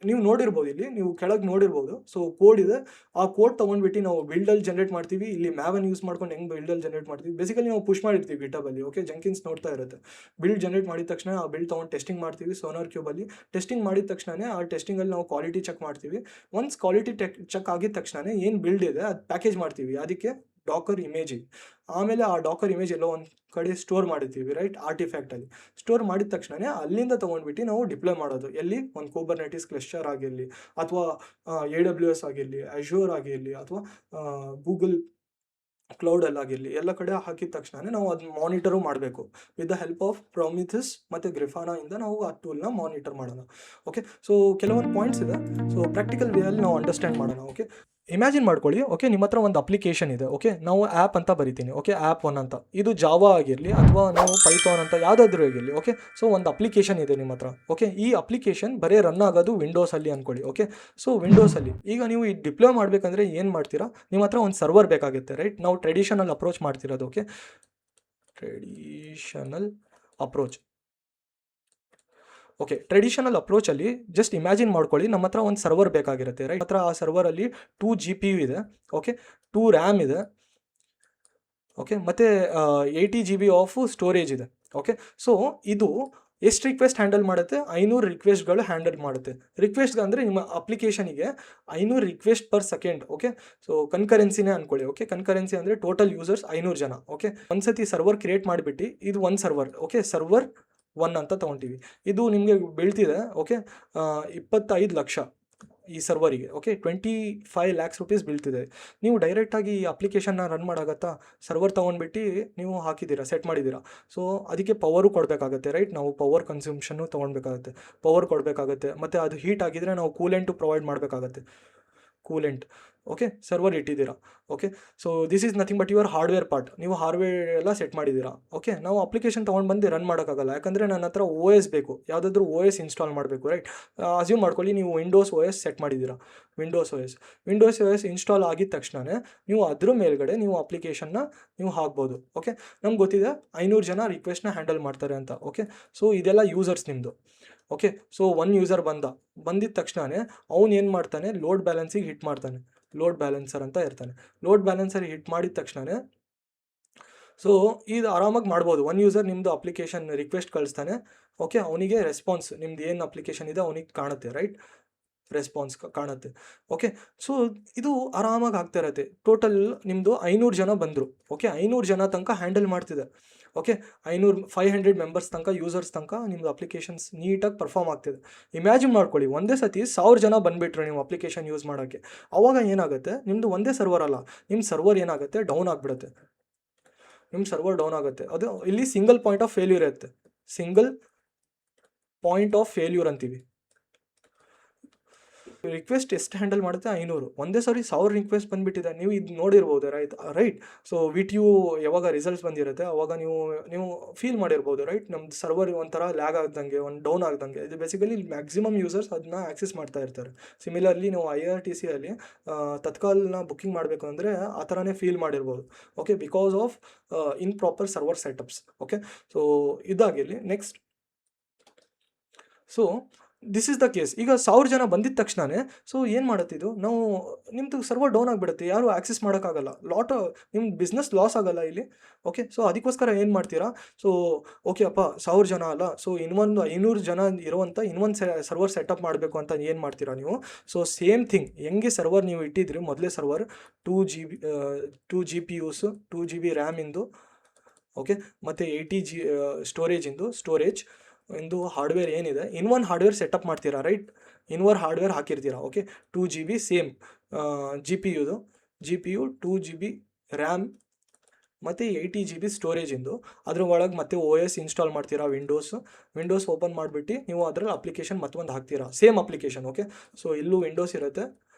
ನೀವು ನೋಡಿರ್ಬೋದು, ಇಲ್ಲಿ ನೀವು ಕೆಳಗೆ ನೋಡಿರ್ಬೋದು. ಸೊ ಕೋಡ್ ಇದೆ, ಆ ಕೋಡ್ ತೊಗೊಂಡ್ಬಿಟ್ಟು ನಾವು ಬಿಲ್ಡಲ್ಲಿ ಜನರೇಟ್ ಮಾಡ್ತೀವಿ. ಇಲ್ಲಿ ಮ್ಯಾವನ್ ಯೂಸ್ ಮಾಡ್ಕೊಂಡು ಹೆಂಗೆ ಬಿಲ್ಡಲ್ಲಿ ಜನರೇಟ್ ಮಾಡ್ತೀವಿ ಬೇಸಿಕಲಿ ನಾವು ಪುಷ್ ಮಾಡಿರ್ತೀವಿ ಗಿಟಬಲ್ಲಿ. ಓಕೆ, ಜಂಕಿನ್ಸ್ ನೋಡ್ತಾ ಇರುತ್ತೆ. ಬಿಲ್ಡ್ ಜನರೇಟ್ ಮಾಡಿದ ತಕ್ಷಣ ಆ ಬಿಲ್ಡ್ ತೊಗೊಂಡು ಟೆಸ್ಟಿಂಗ್ ಮಾಡ್ತೀವಿ ಸೋನಾರ್ ಕ್ಯೂಬಲ್ಲಿ. ಟೆಸ್ಟಿಂಗ್ ಮಾಡಿದ ತಕ್ಷಣ ಆ ಟೆಸ್ಟಿಂಗಲ್ಲಿ ನಾವು ಕ್ವಾಲಿಟಿ ಚೆಕ್ ಮಾಡ್ತೀವಿ. ಒನ್ಸ್ ಕ್ವಾಲಿಟಿ ಚೆಕ್ ಆಗಿದ ತಕ್ಷಣ ಏನು ಬಿಲ್ಡ್ ಇದೆ ಅದು ಪ್ಯಾಕೇಜ್ ಮಾಡ್ತೀವಿ, ಅದಕ್ಕೆ ಡಾಕರ್ ಇಮೇಜಿಗೆ. ಆಮೇಲೆ ಆ ಡಾಕರ್ ಇಮೇಜ್ ಎಲ್ಲೋ ಒಂದು ಕಡೆ ಸ್ಟೋರ್ ಮಾಡಿರ್ತೀವಿ. ರೈಟ್, ಆರ್ಟಿಫ್ಯಾಕ್ಟಲ್ಲಿ ಸ್ಟೋರ್ ಮಾಡಿದ ತಕ್ಷಣ ಅಲ್ಲಿಂದ ತೊಗೊಂಡ್ಬಿಟ್ಟು ನಾವು ಡಿಪ್ಲಾಯ್ ಮಾಡೋದು. ಎಲ್ಲಿ? ಒಂದು ಕೂಬರ್ನೆಟಿಸ್ ಕ್ಲಸ್ಟರ್ ಆಗಿರಲಿ, ಅಥವಾ AWS ಆಗಿರಲಿ, ಅಶ್ಯೂರ್ ಆಗಿರಲಿ, ಅಥವಾ ಗೂಗಲ್ ಕ್ಲೌಡಲ್ಲಿ ಆಗಿರಲಿ, ಎಲ್ಲ ಕಡೆ ಹಾಕಿದ ತಕ್ಷಣ ನಾವು ಅದನ್ನ ಮಾನಿಟರು ಮಾಡಬೇಕು. ವಿತ್ ದ ಹೆಲ್ಪ್ ಆಫ್ ಪ್ರೊಮಿಥಿಸ್ ಮತ್ತು ಗ್ರಿಫಾನ ಇಂದ ನಾವು ಆ ಟೂಲ್ನ ಮಾನಿಟರ್ ಮಾಡೋಣ. ಓಕೆ, ಸೊ ಕೆಲವೊಂದು ಪಾಯಿಂಟ್ಸ್ ಇದೆ, ಸೊ ಪ್ರಾಕ್ಟಿಕಲ್ ವೇಯಲ್ಲಿ ನಾವು ಅಂಡರ್ಸ್ಟ್ಯಾಂಡ್ ಮಾಡೋಣ. ಓಕೆ, ಇಮ್ಯಾಜಿನ್ ಮಾಡ್ಕೊಳ್ಳಿ. ಓಕೆ, ನಿಮ್ಮ ಹತ್ರ ಒಂದು ಅಪ್ಲಿಕೇಶನ್ ಇದೆ. ಓಕೆ, ನಾವು ಆ್ಯಪ್ ಅಂತ ಬರಿತೀನಿ. ಓಕೆ, ಆ್ಯಪ್ 1 ಅಂತ. ಇದು ಜಾವಾ ಆಗಿರಲಿ ಅಥವಾ ನಾವು ಪೈಥಾನ್ ಅಂತ ಯಾವುದಾದ್ರೂ ಆಗಿರಲಿ. ಓಕೆ, ಸೊ ಒಂದು ಅಪ್ಲಿಕೇಶನ್ ಇದೆ ನಿಮ್ಮ ಹತ್ರ. ಓಕೆ, ಈ ಅಪ್ಲಿಕೇಶನ್ ಬರೀ ರನ್ ಆಗೋದು ವಿಂಡೋಸಲ್ಲಿ ಅಂದ್ಕೊಳ್ಳಿ. ಓಕೆ, ಸೊ ವಿಂಡೋಸಲ್ಲಿ ಈಗ ನೀವು ಈ ಡಿಪ್ಲಾಯ್ ಮಾಡಬೇಕಂದ್ರೆ ಏನು ಮಾಡ್ತೀರಾ, ನಿಮ್ಮ ಹತ್ರ ಒಂದು ಸರ್ವರ್ ಬೇಕಾಗುತ್ತೆ. ರೈಟ್, ನಾವು ಟ್ರೆಡಿಷನಲ್ ಅಪ್ರೋಚ್ ಮಾಡ್ತಿರೋದು. Okay, traditional approach. Okay, traditional ಅಪ್ರೋಚಲ್ಲಿ ಜಸ್ಟ್ ಇಮ್ಯಾಜಿನ್ ಮಾಡ್ಕೊಳ್ಳಿ, ನಮ್ಮ ಹತ್ರ ಒಂದು ಸರ್ವರ್ ಬೇಕಾಗಿರುತ್ತೆ. ರೈಟ್, ಹತ್ರ ಆ ಸರ್ವರಲ್ಲಿ 2 GPU ಇದೆ. ಓಕೆ, 2 RAM ಇದೆ. ಓಕೆ, ಮತ್ತು 80 GB ಆಫ್ ಸ್ಟೋರೇಜ್ ಇದೆ. ಓಕೆ, ಸೊ ಇದು ಎಷ್ಟು ರಿಕ್ವೆಸ್ಟ್ ಹ್ಯಾಂಡಲ್ ಮಾಡುತ್ತೆ? 500 ರಿಕ್ವೆಸ್ಟ್ಗಳು ಹ್ಯಾಂಡಲ್ ಮಾಡುತ್ತೆ. ರಿಕ್ವೆಸ್ಟ್ ಅಂದರೆ ನಿಮ್ಮ ಅಪ್ಲಿಕೇಶನಿಗೆ 500 request per second. Okay, so ಕನ್ಕರೆನ್ಸಿನೇ ಅನ್ಕೊಳ್ಳಿ. ಓಕೆ, ಕನ್ಕರೆನ್ಸಿ ಅಂದರೆ ಟೋಟಲ್ ಯೂಸರ್ಸ್ 500 ಜನ. ಓಕೆ, ಒಂದ್ಸತಿ ಸರ್ವರ್ ಕ್ರಿಯೇಟ್ ಮಾಡಿಬಿಟ್ಟು ಇದು ಒಂದು ಸರ್ವರ್. ಓಕೆ, ಸರ್ವರ್ 1 ಅಂತ ತೊಗೊತೀವಿ. ಇದು ನಿಮಗೆ ಬೀಳ್ತಿದೆ. ಓಕೆ, 25 ಲಕ್ಷ ಈ ಸರ್ವರಿಗೆ. ಓಕೆ, 25 lakhs rupees ಬೀಳ್ತಿದೆ. ನೀವು ಡೈರೆಕ್ಟಾಗಿ ಈ ಅಪ್ಲಿಕೇಶನ್ನ ರನ್ ಮಾಡೋಗತ್ತಾ? ಸರ್ವರ್ ತೊಗೊಂಡ್ಬಿಟ್ಟು ನೀವು ಹಾಕಿದ್ದೀರಾ, ಸೆಟ್ ಮಾಡಿದ್ದೀರಾ. ಸೊ ಅದಕ್ಕೆ ಪವರು ಕೊಡಬೇಕಾಗತ್ತೆ, ರೈಟ್? ನಾವು ಪವರ್ ಕನ್ಸ್ಯೂಮ್ಷನ್ನು ತೊಗೊಳ್ಬೇಕಾಗತ್ತೆ, ಪವರ್ ಕೊಡಬೇಕಾಗತ್ತೆ. ಮತ್ತು ಅದು ಹೀಟ್ ಆಗಿದ್ರೆ ನಾವು ಕೂಲೆಂಟು ಪ್ರೊವೈಡ್ ಮಾಡಬೇಕಾಗತ್ತೆ, ಕೂಲೆಂಟ್. ಓಕೆ, ಸರ್ವರ್ ಇಟ್ಟಿದ್ದೀರಾ. Okay, so this is nothing but your hardware part. ನೀವು ಹಾರ್ಡ್ವೇರ್ ಎಲ್ಲ ಸೆಟ್ ಮಾಡಿದ್ದೀರಾ. ಓಕೆ, ನಾವು ಅಪ್ಲಿಕೇಶನ್ ತೊಗೊಂಡು ಬಂದು ರನ್ ಮಾಡೋಕ್ಕಾಗಲ್ಲ, ಯಾಕಂದರೆ ನನ್ನ ಹತ್ರ OS ಬೇಕು, ಯಾವುದಾದ್ರೂ OS ಇನ್ಸ್ಟಾಲ್ ಮಾಡಬೇಕು, ರೈಟ್? ಅಸ್ಯೂಮ್ ಮಾಡ್ಕೊಳ್ಳಿ ನೀವು ವಿಂಡೋಸ್ OS ಸೆಟ್ ಮಾಡಿದ್ದೀರಾ. ವಿಂಡೋಸ್ OS ಇನ್ಸ್ಟಾಲ್ ಆಗಿದ ತಕ್ಷಣವೇ ನೀವು ಅದ್ರ ಮೇಲ್ಗಡೆ ನೀವು ಅಪ್ಲಿಕೇಶನ್ನ ನೀವು ಹಾಕ್ಬೋದು. ಓಕೆ, ನಮ್ಗೆ ಗೊತ್ತಿದೆ 500 ಜನ ರಿಕ್ವೆಸ್ಟ್ನ ಹ್ಯಾಂಡಲ್ ಮಾಡ್ತಾರೆ ಅಂತ. ಓಕೆ, ಸೊ ಇದೆಲ್ಲ ಯೂಸರ್ಸ್ ನಿಮ್ಮದು. ಓಕೆ, ಸೊ ಒನ್ ಯೂಸರ್ ಬಂದಿದ ತಕ್ಷಣವೇ ಅವ್ನು ಏನು ಮಾಡ್ತಾನೆ? ಲೋಡ್ ಬ್ಯಾಲೆನ್ಸಿಗೆ ಹಿಟ್ ಮಾಡ್ತಾನೆ. ಲೋಡ್ ಬ್ಯಾಲೆನ್ಸರ್ ಅಂತ ಇರ್ತಾನೆ. ಲೋಡ್ ಬ್ಯಾಲೆನ್ಸರ್ ಹಿಟ್ ಮಾಡಿದ ತಕ್ಷಣವೇ ಸೊ ಇದು ಆರಾಮಾಗಿ ಮಾಡ್ಬೋದು. ಒನ್ ಯೂಸರ್ ನಿಮ್ಮದು ಅಪ್ಲಿಕೇಶನ್ ರಿಕ್ವೆಸ್ಟ್ ಕಳಿಸ್ತಾನೆ. ಓಕೆ, ಅವನಿಗೆ ರೆಸ್ಪಾನ್ಸ್ ನಿಮ್ದು ಏನು ಅಪ್ಲಿಕೇಶನ್ ಇದೆ ಅವನಿಗೆ ಕಾಣುತ್ತೆ, ರೈಟ್? ರೆಸ್ಪಾನ್ಸ್ ಕಾಣುತ್ತೆ. ಓಕೆ, ಸೊ ಇದು ಆರಾಮಾಗಿ ಆಗ್ತಾ ಇರತ್ತೆ. ಟೋಟಲ್ ನಿಮ್ಮದು 500 ಜನ ಬಂದರು. ಓಕೆ, 500 ಜನ ತನಕ ಹ್ಯಾಂಡಲ್ ಮಾಡ್ತಿದೆ. ಓಕೆ, 500 ಮೆಂಬರ್ಸ್ ತನಕ, ಯೂಸರ್ಸ್ ತನಕ ನಿಮ್ಮದು ಅಪ್ಲಿಕೇಶನ್ಸ್ ನೀಟಾಗಿ ಪರ್ಫಾರ್ಮ್ ಆಗ್ತಿದೆ. ಇಮ್ಯಾಜಿನ್ ಮಾಡ್ಕೊಳ್ಳಿ, ಒಂದೇ ಸತಿ 1000 ಜನ ಬಂದುಬಿಟ್ರು ನೀವು ಅಪ್ಲಿಕೇಶನ್ ಯೂಸ್ ಮಾಡೋಕ್ಕೆ. ಆವಾಗ ಏನಾಗುತ್ತೆ? ನಿಮ್ಮದು ಒಂದೇ ಸರ್ವರ್ ಅಲ್ಲ, ನಿಮ್ಮ ಸರ್ವರ್ ಏನಾಗುತ್ತೆ? ಡೌನ್ ಆಗಿಬಿಡುತ್ತೆ. ನಿಮ್ಮ ಸರ್ವರ್ ಡೌನ್ ಆಗುತ್ತೆ. ಅದು ಇಲ್ಲಿ ಸಿಂಗಲ್ ಪಾಯಿಂಟ್ ಆಫ್ ಫೇಲ್ಯೂರ್ ಇರುತ್ತೆ. ಸಿಂಗಲ್ ಪಾಯಿಂಟ್ ಆಫ್ ಫೇಲ್ಯೂರ್ ಅಂತೀವಿ. ರಿಕ್ವೆಸ್ಟ್ ಎಷ್ಟು ಹ್ಯಾಂಡಲ್ ಮಾಡುತ್ತೆ? 500. ಒಂದೇ ಸಾರಿ 1000 ರಿಕ್ವೆಸ್ಟ್ ಬಂದುಬಿಟ್ಟಿದೆ. ನೀವು ಇದು ನೋಡಿರ್ಬೋದು, ರೈಟ್? ಸೊ VTU ಯಾವಾಗ ರಿಸಲ್ಟ್ಸ್ ಬಂದಿರುತ್ತೆ ಅವಾಗ ನೀವು ಫೀಲ್ ಮಾಡಿರ್ಬೋದು, ರೈಟ್? ನಮ್ದು ಸರ್ವರ್ ಒಂಥರ ಲ್ಯಾಗ್ ಆಗ್ದಂಗೆ, ಒಂದು ಡೌನ್ ಆಗ್ದಂಗೆ. ಇದು ಬೇಸಿಕಲಿ ಮ್ಯಾಕ್ಸಿಮಮ್ ಯೂಸರ್ಸ್ ಅದನ್ನ ಆಕ್ಸೆಸ್ ಮಾಡ್ತಾ ಇರ್ತಾರೆ. ಸಿಮಿಲರ್ಲಿ ನೀವು IRTC ಅಲ್ಲಿ ತತ್ಕಾಲ್ನ ಬುಕ್ಕಿಂಗ್ ಮಾಡಬೇಕು ಅಂದರೆ ಆ ಥರನೇ ಫೀಲ್ ಮಾಡಿರ್ಬೋದು. Okay, because of improper server setups. Okay, so ಇದಾಗಿರಲಿ. Next, so this is the case. ಈಗ 1000 ಜನ ಬಂದಿದ್ದ ತಕ್ಷಣವೇ ಸೊ ಏನು ಮಾಡುತ್ತಿದ್ದು? ನಾವು ನಿಮ್ಮದು ಸರ್ವರ್ ಡೌನ್ ಆಗಿಬಿಡುತ್ತೆ, ಯಾರು ಆಕ್ಸೆಸ್ ಮಾಡೋಕ್ಕಾಗಲ್ಲ, ನಿಮ್ಮ ಬಿಸ್ನೆಸ್ ಲಾಸ್ ಆಗಲ್ಲ ಇಲ್ಲಿ. ಓಕೆ, ಸೊ ಅದಕ್ಕೋಸ್ಕರ ಏನು ಮಾಡ್ತೀರಾ? ಸೊ ಓಕೆ ಅಪ್ಪ 1000 ಜನ ಅಲ್ಲ, ಸೊ ಇನ್ನೊಂದು 500 ಜನ ಇರುವಂಥ ಇನ್ನೊಂದು ಸರ್ವರ್ ಸೆಟಪ್ ಮಾಡಬೇಕು ಅಂತ ಏನು ಮಾಡ್ತೀರಾ ನೀವು? ಸೊ ಸೇಮ್ ಥಿಂಗ್, ಹೆಂಗೆ ಸರ್ವರ್ ನೀವು ಇಟ್ಟಿದ್ರಿ ಮೊದಲೇ ಸರ್ವರ್ 2 GPUs, 2 GB ರ್ಯಾಮಿಂದು. ಓಕೆ, ಮತ್ತು 80 ಸ್ಟೋರೇಜ್ ಇಂದು ಹಾರ್ಡ್ವೇರ್ ಏನಿದೆ, ಇನ್ನೊಂದು ಹಾರ್ಡ್ವೇರ್ ಸೆಟಪ್ ಮಾಡ್ತೀರಾ, ರೈಟ್? ಇನ್ನೊಂದು ಹಾರ್ಡ್ವೇರ್ ಹಾಕಿರ್ತೀರಾ. Okay, 2 GB same GPU 2 GB RAM ಮತ್ತು 80 GB ಸ್ಟೋರೇಜಿಂದು. ಅದ್ರ ಒಳಗೆ ಮತ್ತೆ OS ಇನ್ಸ್ಟಾಲ್ ಮಾಡ್ತೀರಾ. ವಿಂಡೋಸ್ ಓಪನ್ ಮಾಡಿಬಿಟ್ಟು ನೀವು ಅದರಲ್ಲಿ ಅಪ್ಲಿಕೇಶನ್ ಮತ್ತೊಂದು ಹಾಕ್ತೀರಾ, ಸೇಮ್ ಅಪ್ಲಿಕೇಶನ್. ಓಕೆ, ಸೊ ಇಲ್ಲೂ ವಿಂಡೋಸ್ ಇರುತ್ತೆ.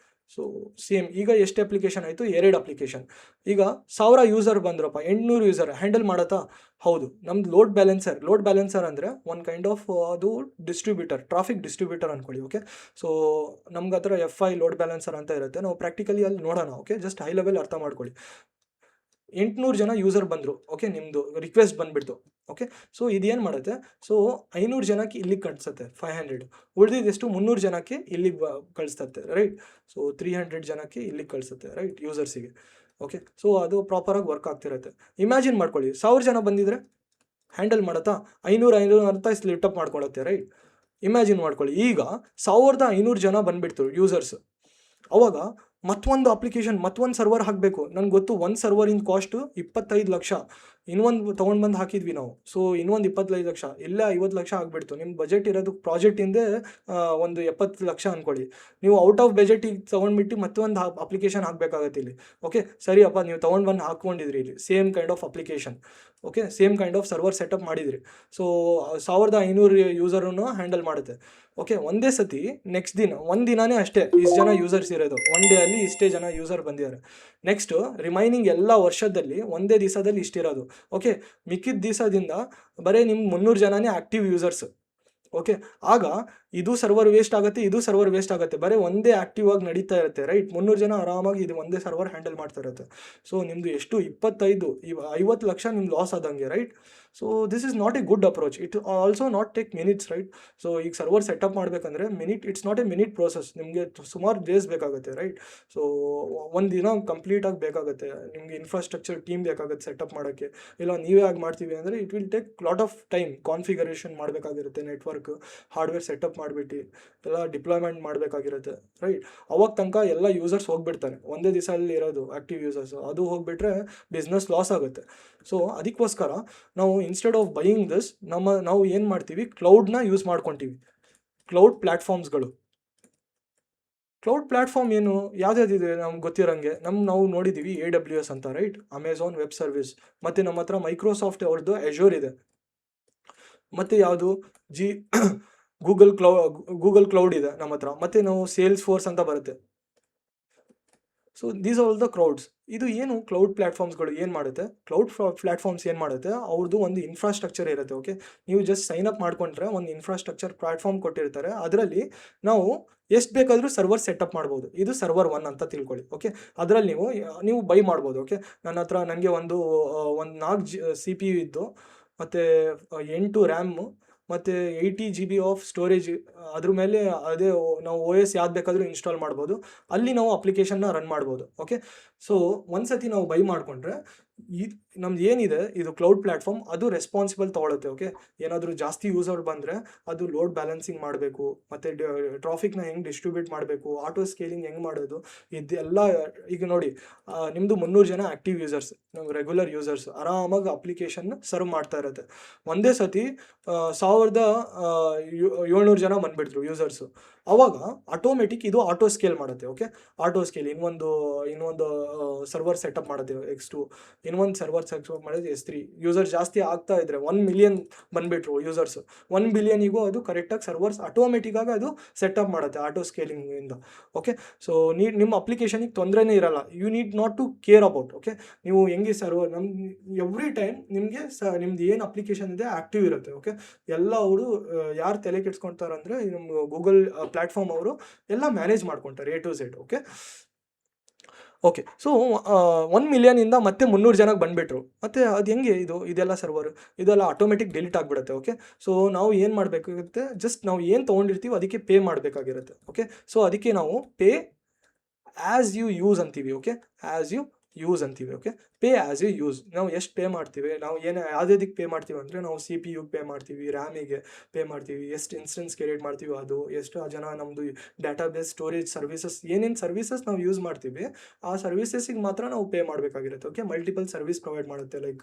So same. ಈಗ ಎಷ್ಟು ಅಪ್ಲಿಕೇಶನ್ ಆಯಿತು? 2 ಅಪ್ಲಿಕೇಶನ್. ಈಗ 1000 ಯೂಸರ್ ಬಂದ್ರಪ್ಪ, 800 ಯೂಸರ್ ಹ್ಯಾಂಡಲ್ ಮಾಡತ್ತಾ? ಹೌದು. ನಮ್ದು ಲೋಡ್ ಬ್ಯಾಲೆನ್ಸರ್ ಅಂದರೆ ಒಂದು ಕೈಂಡ್ ಆಫ್ ಅದು ಡಿಸ್ಟ್ರಿಬ್ಯೂಟರ್, ಟ್ರಾಫಿಕ್ ಡಿಸ್ಟ್ರಿಬ್ಯೂಟರ್ ಅಂದ್ಕೊಳ್ಳಿ. ಓಕೆ, ಸೊ ನಮ್ಗೆ ಹತ್ರ FI ಲೋಡ್ ಬ್ಯಾಲೆನ್ಸರ್ ಅಂತ ಇರುತ್ತೆ. ನಾವು ಪ್ರಾಕ್ಟಿಕಲಿ ಅಲ್ಲಿ ನೋಡೋಣ. ಓಕೆ, ಜಸ್ಟ್ ಹೈ ಲೆವೆಲ್ ಅರ್ಥ ಮಾಡ್ಕೊಳ್ಳಿ. 800 ಜನ ಯೂಸರ್ ಬಂದರು. ಓಕೆ, ನಿಮ್ಮದು ರಿಕ್ವೆಸ್ಟ್ ಬಂದುಬಿಡ್ತು. ಓಕೆ, ಸೊ ಇದೇನು ಮಾಡುತ್ತೆ? ಸೊ 500 ಜನಕ್ಕೆ ಇಲ್ಲಿಗೆ ಕಳಿಸುತ್ತೆ 500. ಉಳಿದಿದ್ದೆಷ್ಟು? 300 ಜನಕ್ಕೆ ಇಲ್ಲಿಗೆ ಕಳಿಸ್ತತ್ತೆ, ರೈಟ್? ಸೊ 300 ಜನಕ್ಕೆ ಇಲ್ಲಿಗೆ ಕಳಿಸುತ್ತೆ, ರೈಟ್? ಯೂಸರ್ಸಿಗೆ. ಓಕೆ, ಸೊ ಅದು ಪ್ರಾಪರಾಗಿ ವರ್ಕ್ ಆಗ್ತಿರುತ್ತೆ. ಇಮ್ಯಾಜಿನ್ ಮಾಡ್ಕೊಳ್ಳಿ, 1000 ಜನ ಬಂದಿದ್ರೆ ಹ್ಯಾಂಡಲ್ ಮಾಡುತ್ತಾ? 500 ಅಂತ ಸ್ಲಿಟಪ್ ಮಾಡ್ಕೊಳ್ಳುತ್ತೆ, ರೈಟ್? ಇಮ್ಯಾಜಿನ್ ಮಾಡ್ಕೊಳ್ಳಿ. ಈಗ 1500 ಜನ ಬಂದುಬಿಡ್ತು ಯೂಸರ್ಸ್. ಅವಾಗ ಮತ್ತೊಂದು ಅಪ್ಲಿಕೇಶನ್, ಮತ್ತೊಂದು ಸರ್ವರ್ ಹಾಕಬೇಕು. ನನಗೆ ಗೊತ್ತು ಒಂದು ಸರ್ವರಿನ ಕಾಸ್ಟು 25 ಲಕ್ಷ. ಇನ್ನೊಂದು ತೊಗೊಂಡು ಬಂದು ಹಾಕಿದ್ವಿ ನಾವು. ಸೊ ಇನ್ನೊಂದು 25 ಲಕ್ಷ, ಇಲ್ಲ 50 ಲಕ್ಷ ಆಗಿಬಿಡ್ತು. ನಿಮ್ಮ ಬಜೆಟ್ ಇರೋದು ಪ್ರಾಜೆಕ್ಟಿಂದೇ ಒಂದು 70 ಲಕ್ಷ ಅಂದ್ಕೊಳ್ಳಿ. ನೀವು ಔಟ್ ಆಫ್ ಬಜೆಟಿಗೆ ತೊಗೊಂಡ್ಬಿಟ್ಟು ಮತ್ತೊಂದು ಅಪ್ಲಿಕೇಶನ್ ಹಾಕಬೇಕಾಗತ್ತೆ ಇಲ್ಲಿ. ಓಕೆ, ಸರಿಯಪ್ಪ, ನೀವು ತೊಗೊಂಡು ಬಂದು ಹಾಕ್ಕೊಂಡಿದ್ರಿ ಇಲ್ಲಿ same kind of application. Okay, same kind of server setup ಮಾಡಿದ್ರಿ. ಸೊ 1500 ಯೂಸರನ್ನು ಹ್ಯಾಂಡಲ್ ಮಾಡುತ್ತೆ. ಓಕೆ, ಒಂದೇ ಸತಿ ನೆಕ್ಸ್ಟ್ ದಿನ, ಒಂದು ದಿನವೇ ಅಷ್ಟೇ ಇಷ್ಟು ಜನ ಯೂಸರ್ಸ್ ಇರೋದು. ಒನ್ ಡೇ ಅಲ್ಲಿ ಇಷ್ಟೇ ಜನ ಯೂಸರ್ ಬಂದಿದ್ದಾರೆ. ನೆಕ್ಸ್ಟು ರಿಮೈನಿಂಗ್ ಎಲ್ಲ ವರ್ಷದಲ್ಲಿ ಒಂದೇ ದಿವಸದಲ್ಲಿ ಇಷ್ಟಿರೋದು. ಓಕೆ, ಮಿಕ್ಕಿದ ದಿವಸದಿಂದ ಬರೀ ನಿಮ್ಮ 300 ಜನನೇ ಆ್ಯಕ್ಟಿವ್ ಯೂಸರ್ಸ್. ಓಕೆ, ಆಗ ಇದು ಸರ್ವರ್ ವೇಸ್ಟ್ ಆಗುತ್ತೆ, ಇದು ಸರ್ವರ್ ವೇಸ್ಟ್ ಆಗುತ್ತೆ, ಬರೀ ಒಂದೇ ಆಕ್ಟಿವ್ ಆಗಿ ನಡೀತಾ ಇರುತ್ತೆ, ರೈಟ್. 300 ಜನ ಆರಾಮಾಗಿ ಇದು ಒಂದೇ ಸರ್ವರ್ ಹ್ಯಾಂಡಲ್ ಮಾಡ್ತಾ ಇರುತ್ತೆ. ಸೊ ನಿಮ್ಮದು ಎಷ್ಟು 50 ಲಕ್ಷ ನಿಮ್ಗೆ ಲಾಸ್ ಆದಂಗೆ, right. So this is not A good approach. It also not take minutes, right. So ಈಗ ಸರ್ವರ್ ಸೆಟಪ್ ಮಾಡಬೇಕಂದ್ರೆ it's not A minute process, ನಿಮಗೆ ಸುಮಾರು ಡೇಸ್ ಬೇಕಾಗುತ್ತೆ, ರೈಟ್. ಸೊ ಒಂದು ದಿನ ಕಂಪ್ಲೀಟಾಗಿ ಬೇಕಾಗುತ್ತೆ, ನಿಮಗೆ ಇನ್ಫ್ರಾಸ್ಟ್ರಕ್ಚರ್ ಟೀಮ್ ಬೇಕಾಗುತ್ತೆ ಸೆಟಪ್ ಮಾಡೋಕ್ಕೆ. ಇಲ್ಲ ನೀವೇ ಆಗಿ ಮಾಡ್ತೀವಿ ಅಂದರೆ it will take lot of time. Configuration ಮಾಡಬೇಕಾಗಿರುತ್ತೆ, ನೆಟ್ವರ್ಕ್ ಹಾರ್ಡ್ವೇರ್ ಸೆಟಪ್ ಮಾಡಿಬಿಟ್ಟು ಎಲ್ಲ ಡಿಪ್ಲಾಯ್ಮೆಂಟ್ ಮಾಡಬೇಕಾಗಿರುತ್ತೆ, ರೈಟ್. ಅವಾಗ ತನಕ ಎಲ್ಲ ಯೂಸರ್ಸ್ ಹೋಗ್ಬಿಡ್ತಾರೆ, ಒಂದೇ ದಿವಸದಲ್ಲಿ ಇರೋದು ಆ್ಯಕ್ಟಿವ್ ಯೂಸರ್ಸ್, ಅದು ಹೋಗ್ಬಿಟ್ರೆ ಬಿಸ್ನೆಸ್ ಲಾಸ್ ಆಗುತ್ತೆ. ಸೊ ಅದಕ್ಕೋಸ್ಕರ ನಾವು ಇನ್ಸ್ಟೆಡ್ ಆಫ್ ಬೈಯಿಂಗ್ ದಿಸ್ ನಾವು ಏನು ಮಾಡ್ತೀವಿ, ಕ್ಲೌಡ್ನ ಯೂಸ್ ಮಾಡ್ಕೊತೀವಿ. ಕ್ಲೌಡ್ ಪ್ಲ್ಯಾಟ್ಫಾರ್ಮ್ಸ್ಗಳು, ಕ್ಲೌಡ್ ಪ್ಲ್ಯಾಟ್ಫಾರ್ಮ್ ಏನು ಯಾವ್ದಾದಿದೆ ನಮ್ಗೆ ಗೊತ್ತಿರೋಂಗೆ ನಾವು ನೋಡಿದ್ದೀವಿ AWS ಅಂತ, ರೈಟ್. ಅಮೆಝಾನ್ ವೆಬ್ ಸರ್ವಿಸ್, ಮತ್ತು ನಮ್ಮ ಹತ್ರ ಮೈಕ್ರೋಸಾಫ್ಟ್ ಅವ್ರದ್ದು ಅಜೂರ್ ಇದೆ, ಮತ್ತು ಯಾವುದು ಗೂಗಲ್ ಕ್ಲೌಡ್ ಇದೆ ನಮ್ಮ ಹತ್ರ, ಮತ್ತು ನಾವು ಸೇಲ್ಸ್ ಫೋರ್ಸ್ ಅಂತ ಬರುತ್ತೆ. So these all the clouds. ಇದು ಏನು ಕ್ಲೌಡ್ ಪ್ಲ್ಯಾಟ್ಫಾರ್ಮ್ಸ್ಗಳು ಏನು ಮಾಡುತ್ತೆ, ಕ್ಲೌಡ್ ಪ್ಲ್ಯಾಟ್ಫಾರ್ಮ್ಸ್ ಏನು ಮಾಡುತ್ತೆ, ಅವ್ರದ್ದು ಒಂದು ಇನ್ಫ್ರಾಸ್ಟ್ರಕ್ಚರ್ ಇರುತ್ತೆ, ಓಕೆ. ನೀವು ಜಸ್ಟ್ ಸೈನ್ ಅಪ್ ಮಾಡ್ಕೊಂಡ್ರೆ ಒಂದು ಇನ್ಫ್ರಾಸ್ಟ್ರಕ್ಚರ್ ಪ್ಲ್ಯಾಟ್ಫಾರ್ಮ್ ಕೊಟ್ಟಿರ್ತಾರೆ, ಅದರಲ್ಲಿ ನಾವು ಎಷ್ಟು ಬೇಕಾದರೂ ಸರ್ವರ್ ಸೆಟಪ್ ಮಾಡ್ಬೋದು. ಇದು ಸರ್ವರ್ 1 ಅಂತ ತಿಳ್ಕೊಳ್ಳಿ, ಓಕೆ. ಅದರಲ್ಲಿ ನೀವು ಬೈ ಮಾಡ್ಬೋದು, ಓಕೆ. ನನಗೆ ಒಂದು 4 CPU ಇದ್ದು, ಮತ್ತು 8 ರ್ಯಾಮು, ಮತ್ತು 80 GB ಆಫ್ ಸ್ಟೋರೇಜ್. ಅದ್ರ ಮೇಲೆ ಅದೇ ನಾವು OS ಯಾವ್ದು ಬೇಕಾದರೂ ಇನ್ಸ್ಟಾಲ್ ಮಾಡ್ಬೋದು, ಅಲ್ಲಿ ನಾವು ಅಪ್ಲಿಕೇಶನ್ನ ರನ್ ಮಾಡ್ಬೋದು, ಓಕೆ. ಸೊ ಒಂದ್ಸತಿ ನಾವು ಬೈ ಮಾಡಿಕೊಂಡ್ರೆ ನಮ್ದು ಏನಿದೆ ಇದು ಕ್ಲೌಡ್ ಪ್ಲ್ಯಾಟ್ಫಾರ್ಮ್, ಅದು ರೆಸ್ಪಾನ್ಸಿಬಲ್ ತೊಗೊಳುತ್ತೆ, ಓಕೆ. ಏನಾದರೂ ಜಾಸ್ತಿ ಯೂಸರ್ ಬಂದರೆ ಅದು ಲೋಡ್ ಬ್ಯಾಲೆನ್ಸಿಂಗ್ ಮಾಡಬೇಕು, ಮತ್ತು ಟ್ರಾಫಿಕ್ನ ಹೆಂಗೆ ಡಿಸ್ಟ್ರಿಬ್ಯೂಟ್ ಮಾಡಬೇಕು, ಆಟೋ ಸ್ಕೇಲಿಂಗ್ ಹೆಂಗೆ ಮಾಡೋದು, ಇದೆಲ್ಲ. ಈಗ ನೋಡಿ, ನಿಮ್ಮದು 300 ಜನ ಆ್ಯಕ್ಟಿವ್ ಯೂಸರ್ಸ್, ನಾವು ರೆಗ್ಯುಲರ್ ಯೂಸರ್ಸ್ ಆರಾಮಾಗಿ ಅಪ್ಲಿಕೇಶನ್ನ ಸರ್ವ್ ಮಾಡ್ತಾ ಇರುತ್ತೆ. ಒಂದೇ ಸತಿ 1700 ಜನ ಬಂದುಬಿಟ್ರು ಯೂಸರ್ಸು. ಆವಾಗ ಆಟೋಮೆಟಿಕ್ ಇದು ಆಟೋ ಸ್ಕೇಲ್ ಮಾಡುತ್ತೆ, ಓಕೆ. ಆಟೋ ಸ್ಕೇಲ್ ಇನ್ನೊಂದು ಸರ್ವರ್ ಸೆಟಪ್ ಮಾಡುತ್ತೆ X2, ಇನ್ನೊಂದು ಸರ್ವರ್ ಸೆಟಪ್ ಮಾಡೋದು S3. ಯೂಸರ್ಸ್ ಜಾಸ್ತಿ ಆಗ್ತಾ ಇದ್ರೆ 1 ಮಿಲಿಯನ್ ಬಂದುಬಿಟ್ರು ಯೂಸರ್ಸು, 1 ಬಿಲಿಯನಿಗೂ ಅದು ಕರೆಕ್ಟಾಗಿ ಸರ್ವರ್ಸ್ ಆಟೋಮೆಟಿಕ್ಕಾಗಿ ಅದು ಸೆಟಪ್ ಮಾಡುತ್ತೆ ಆಟೋ ಸ್ಕೇಲಿಂಗಿಂದ, ಓಕೆ. ಸೊ ನಿಮ್ಮ ಅಪ್ಲಿಕೇಶನಿಗೆ ತೊಂದರೆನೇ ಇರಲ್ಲ, you need not to care about, okay. ನೀವು ಹೆಂಗೆ ಸರ್ವರ್ ಎವ್ರಿ ಟೈಮ್ ನಿಮಗೆ ನಿಮ್ದು ಏನು ಅಪ್ಲಿಕೇಶನ್ ಇದೆ ಆ್ಯಕ್ಟಿವ್ ಇರುತ್ತೆ, ಓಕೆ. ಎಲ್ಲ ಅವರು ಯಾರು ತಲೆ ಕೆಡ್ಸ್ಕೊಳ್ತಾರೆ ಅಂದರೆ ನಮ್ಮ ಗೂಗಲ್ ಪ್ಲ್ಯಾಟ್ಫಾರ್ಮ್ ಅವರು ಎಲ್ಲ ಮ್ಯಾನೇಜ್ ಮಾಡ್ಕೊತಾರೆ A to Z, okay. Okay. So 1 ಮಿಲಿಯನಿಂದ ಮತ್ತೆ 300 ಜನಕ್ಕೆ ಬಂದುಬಿಟ್ರು, ಮತ್ತು ಅದು ಹೆಂಗೆ ಇದೆಲ್ಲ ಸರ್ವರ್ ಇದೆಲ್ಲ ಆಟೋಮೆಟಿಕ್ ಡಿಲೀಟ್ ಆಗಿಬಿಡುತ್ತೆ, ಓಕೆ. ಸೊ ನಾವು ಏನು ಮಾಡಬೇಕಾಗುತ್ತೆ, ಜಸ್ಟ್ ನಾವು ಏನು ತೊಗೊಂಡಿರ್ತೀವಿ ಅದಕ್ಕೆ ಪೇ ಮಾಡಬೇಕಾಗಿರುತ್ತೆ, ಓಕೆ. ಸೊ ಅದಕ್ಕೆ ನಾವು ಪೇ ಆ್ಯಸ್ ಯು ಯೂಸ್ ಅಂತೀವಿ, ಓಕೆ. ಆ್ಯಸ್ ಯು ಯೂಸ್ ಅಂತೀವಿ, okay. Pay as you use. ನಾವು ಎಷ್ಟು ಪೇ ಮಾಡ್ತೀವಿ, ನಾವು ಯಾವುದಕ್ಕೆ ಪೇ ಮಾಡ್ತೀವಿ ಅಂದರೆ ನಾವು CPU ಪೇ ಮಾಡ್ತೀವಿ, ರ್ಯಾಮಿಗೆ ಪೇ ಮಾಡ್ತೀವಿ, ಎಷ್ಟು ಇನ್ಸ್ಟೆನ್ಸ್ ಕ್ರಿಯೇಟ್ ಮಾಡ್ತೀವಿ, ಅದು ಎಷ್ಟು ಜನ ನಮ್ಮದು ಡಾಟಾಬೇಸ್ ಸ್ಟೋರೇಜ್ ಸರ್ವಿಸಸ್ ಏನೇನು ಸರ್ವಿಸಸ್ ನಾವು ಯೂಸ್ ಮಾಡ್ತೀವಿ ಆ ಸರ್ವಿಸಸ್ಸಿಗೆ ಮಾತ್ರ ನಾವು ಪೇ ಮಾಡಬೇಕಾಗಿರುತ್ತೆ, ಓಕೆ. ಮಲ್ಟಿಪಲ್ ಸರ್ವಿಸ್ ಪ್ರೊವೈಡ್ ಮಾಡುತ್ತೆ, ಲೈಕ್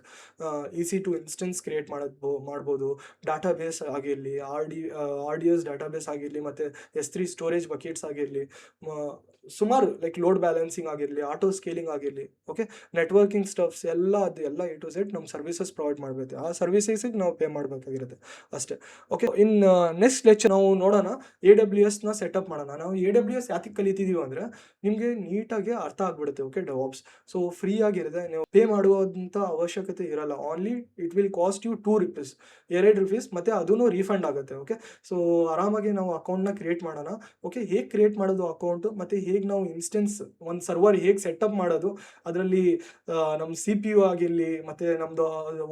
EC2 ಇನ್ಸ್ಟೆನ್ಸ್ ಕ್ರಿಯೇಟ್ ಮಾಡ್ಬೋದು, ಡಾಟಾಬೇಸ್ ಆಗಿರಲಿ, RDS ಡಾಟಾಬೇಸ್ ಆಗಿರಲಿ, ಮತ್ತು S3 ಸ್ಟೋರೇಜ್ ಬಕೆಟ್ಸ್ ಆಗಿರಲಿ, ಸುಮಾರು ಲೈಕ್ ಲೋಡ್ ಬ್ಯಾಲೆನ್ಸಿಂಗ್ ಆಗಿರಲಿ, ಆಟೋ ಸ್ಕೇಲಿಂಗ್ ಆಗಿರಲಿ, ಓಕೆ. ನೆಟ್ವರ್ಕಿಂಗ್ ಸ್ಟಫ್ಸ್ ಎಲ್ಲ A to Z ನಮ್ಮ ಸರ್ವಿಸಸ್ ಪ್ರೊವೈಡ್ ಮಾಡಬೇಕು, ಆ ಸರ್ವಿಸಸ್ಸಿಗೆ ನಾವು ಪೇ ಮಾಡಬೇಕಾಗಿರುತ್ತೆ ಅಷ್ಟೇ, ಓಕೆ. ನೆಕ್ಸ್ಟ್ ಲೆಕ್ಚರ್ ನಾವು ನೋಡೋಣ AWSನ ಸೆಟಪ್ ಮಾಡೋಣ. ನಾವು AWS ಯಾತಕ್ಕೆ ಕಲಿತಿದ್ದೀವಿ ಅಂದರೆ ನಿಮಗೆ ನೀಟಾಗಿ ಅರ್ಥ ಆಗಿಬಿಡುತ್ತೆ, ಓಕೆ. DevOps ಸೊ ಫ್ರೀ ಆಗಿರುತ್ತೆ, ನೀವು ಪೇ ಮಾಡುವಂಥ ಅವಶ್ಯಕತೆ ಇರಲ್ಲ. Only it will cost you ₹2, ₹2, ಮತ್ತು ಅದೂ ರೀಫಂಡ್ ಆಗುತ್ತೆ, ಓಕೆ. ಸೊ ಆರಾಮಾಗಿ ನಾವು ಅಕೌಂಟ್ನ ಕ್ರಿಯೇಟ್ ಮಾಡೋಣ, ಓಕೆ. ಹೇಗೆ ಕ್ರಿಯೇಟ್ ಮಾಡೋದು ಅಕೌಂಟು, ಮತ್ತು ಹೇಗೆ ನಾವು ಇನ್ಸ್ಟೆನ್ಸ್ ಒಂದು ಸರ್ವರ್ ಹೇಗೆ ಸೆಟಪ್ ಮಾಡೋದು, ಅದರಲ್ಲಿ ನಮ್ಮ CPU ಆಗಿರಲಿ, ಮತ್ತು ನಮ್ಮದು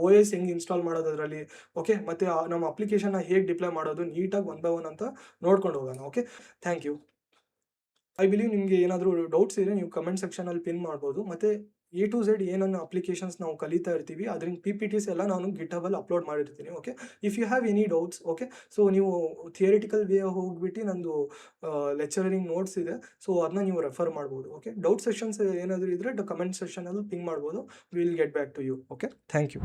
OS ಹೆಂಗೆ ಇನ್ಸ್ಟಾಲ್ ಮಾಡೋದು ಅದರಲ್ಲಿ, ಓಕೆ. ಮತ್ತು ನಮ್ಮ ಅಪ್ಲಿಕೇಶನ್ನ ಹೇಗೆ ಡಿಪ್ಲಾಯ್ ಮಾಡೋದು ನೀಟಾಗಿ 1 by 1 ಅಂತ ನೋಡ್ಕೊಂಡು ಹೋಗೋಣ, okay. Thank you. I believe ನಿಮಗೆ ಏನಾದರೂ ಡೌಟ್ಸ್ ಇದ್ದರೆ ನೀವು ಕಮೆಂಟ್ ಸೆಕ್ಷನಲ್ಲಿ ಪಿನ್ ಮಾಡ್ಬೋದು, ಮತ್ತು A to Z ಏನನ್ನು ಅಪ್ಲಿಕೇಶನ್ಸ್ ನಾವು ಕಲಿತಾ ಇರ್ತೀವಿ ಅದರಿಂದ PPTs ಎಲ್ಲ ನಾನು ಗಿಟಬಲ್ಲಿ ಅಪ್ಲೋಡ್ ಮಾಡಿರ್ತೀನಿ, okay. If you have any doubts, okay. So ನೀವು ಥಿಯರಿಟಿಕಲ್ ವೇ ಹೋಗ್ಬಿಟ್ಟು ನಂದು ಲೆಕ್ಚರಿಂಗ್ ನೋಟ್ಸ್ ಇದೆ, ಸೊ ಅದನ್ನ ನೀವು ರೆಫರ್ ಮಾಡ್ಬೋದು, ಓಕೆ. ಡೌಟ್ ಸೆಷನ್ಸ್ ಏನಾದರೂ ಇದ್ದರೆ ಕಮೆಂಟ್ ಸೆಕ್ಷನಲ್ಲಿ ಪಿನ್ ಮಾಡ್ಬೋದು, will get back to you, okay. Thank you.